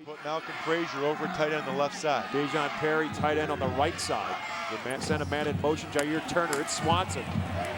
put Malcolm Frazier over tight end on the left side. Dejon Perry, tight end on the right side. They send a man in motion. Jair Turner, it's Swanson.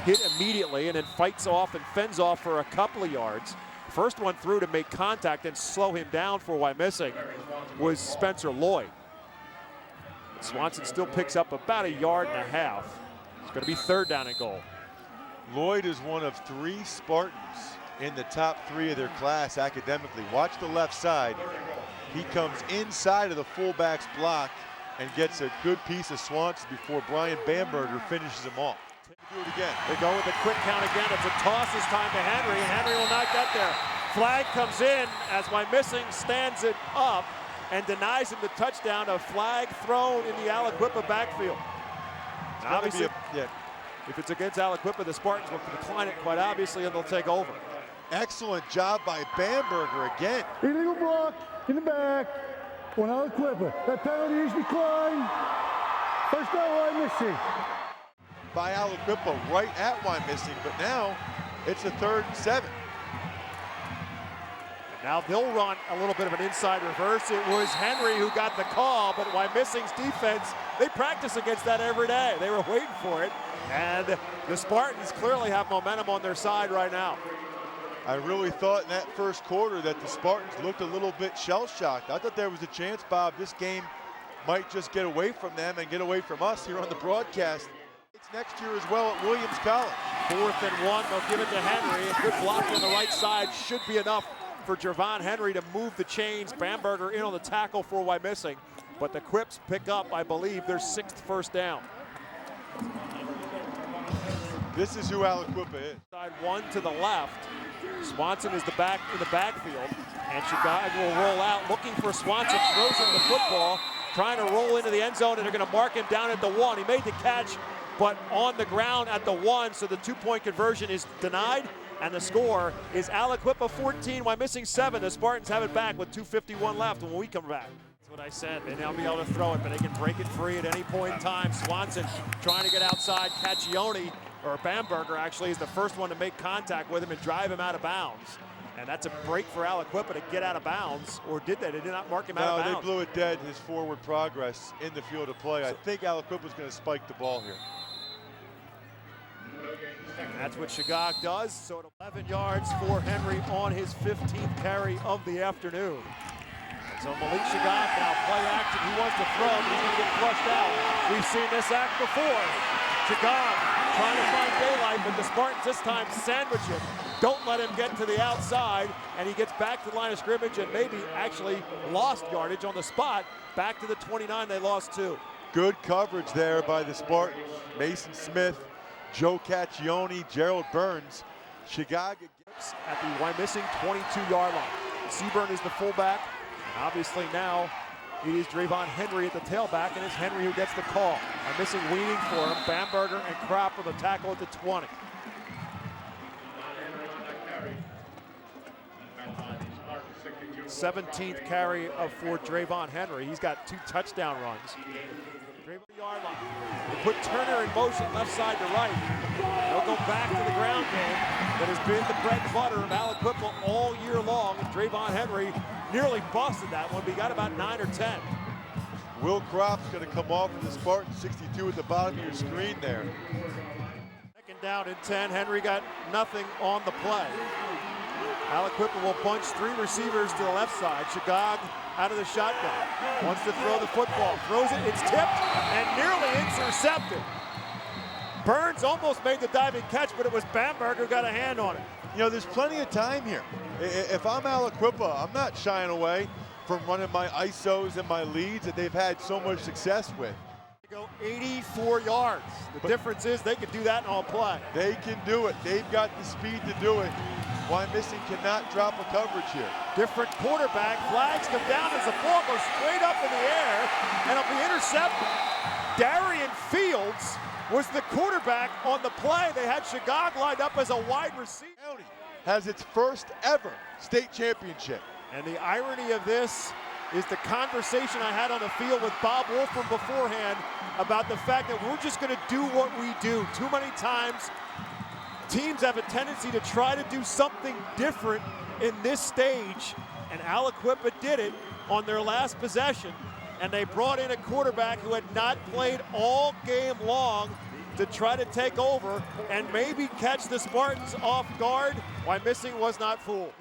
Hit immediately and then fights off and fends off for a couple of yards. First one through to make contact and slow him down for Wyomissing was Spencer Lloyd. Swanson still picks up about 1.5 yards. It's going to be 3rd down and goal. Lloyd is one of 3 Spartans in the top 3 of their class academically. Watch the left side. He comes inside of the fullback's block and gets a good piece of Swanson before Brian Bamberger finishes him off. Do it again. They go with the quick count again. It's a toss this time to Henry. Henry will not get there. Flag comes in as Wyomissing stands it up and denies him the touchdown. A flag thrown in the Aliquippa backfield. Obviously, if it's against Aliquippa, the Spartans will decline it quite obviously, and they'll take over. Excellent job by Bamberger again. Illegal block in the back on Aliquippa. That penalty is declined. First down, Wyomissing. By Aliquippa right at Wyomissing, but now it's a 3rd and 7. Now they'll run a little bit of an inside reverse. It was Henry who got the call, but Wyomissing's defense, they practice against that every day. They were waiting for it, and the Spartans clearly have momentum on their side right now. I really thought in that first quarter that the Spartans looked a little bit shell-shocked. I thought there was a chance, Bob, this game might just get away from them and get away from us here on the broadcast. It's next year as well at Williams College. 4th and 1, they'll give it to Henry. A good block on the right side should be enough for Javon Henry to move the chains. Bamberger in on the tackle for Wyomissing, but the Quips pick up, I believe, their 6th first down. This is who Aliquippa is. Side 1 to the left. Swanson is in the backfield, and Chicago will roll out looking for Swanson, throws him the football, trying to roll into the end zone, and they're going to mark him down at the 1. He made the catch, but on the ground at the 1, so the 2-point conversion is denied, and the score is Aliquippa 14, Wyomissing 7. The Spartans have it back with 2:51 left when we come back. That's what I said. They now be able to throw it, but they can break it free at any point in time. Swanson trying to get outside. Caccione, or Bamberger actually, is the first one to make contact with him and drive him out of bounds. And that's a break for Aliquippa to get out of bounds, or did they? They did not mark him out of bounds. No, they blew it dead, his forward progress in the field of play. I think Aliquippa's going to spike the ball here. That's what Shagog does. So 11 yards for Henry on his 15th carry of the afternoon. So Malik Shagog now play action. He wants to throw, but he's going to get flushed out. We've seen this act before. Shagog trying to find daylight, but the Spartans this time sandwich him. Don't let him get to the outside, and he gets back to the line of scrimmage and maybe actually lost yardage on the spot. Back to the 29, they lost 2. Good coverage there by the Spartans. Mason Smith, Joe Caccione, Gerald Burns. Shagog at the Wyomissing 22-yard line. Seaburn is the fullback. And obviously now it is Drayvon Henry at the tailback, and it's Henry who gets the call. Wyomissing weaning for him. Bamberger and Kropp with a tackle at the 20. '17th carry for Drayvon Henry. He's got 2 touchdown runs. Yard line. They put Turner in motion left side to right. They'll go back to the ground game that has been the bread and butter of Aliquippa all year long. And Drayvon Henry nearly busted that one, but he got about 9 or 10. Will Kropp's going to come off with the Spartan 62 at the bottom of your screen there. 2nd down and 10. Henry got nothing on the play. Aliquippa will punch 3 receivers to the left side. Shagog out of the shotgun. Wants to throw the football. Throws it. It's tipped and nearly intercepted. Burns almost made the diving catch, but it was Bamberger who got a hand on it. You know, there's plenty of time here. If I'm Aliquippa, I'm not shying away from running my ISOs and my leads that they've had so much success with. They go 84 yards. The difference is they can do that in all play. They can do it. They've got the speed to do it. Wyomissing cannot drop a coverage here. Different quarterback. Flags come down as the ball goes straight up in the air, and it'll be intercepted. Darian Fields was the quarterback on the play. They had Shagog lined up as a wide receiver. County has its first ever state championship. And the irony of this is the conversation I had on the field with Bob Wolfram beforehand about the fact that we're just going to do what we do. Too many times, teams have a tendency to try to do something different in this stage, and Aliquippa did it on their last possession, and they brought in a quarterback who had not played all game long to try to take over and maybe catch the Spartans off guard. Wyomissing was not fooled.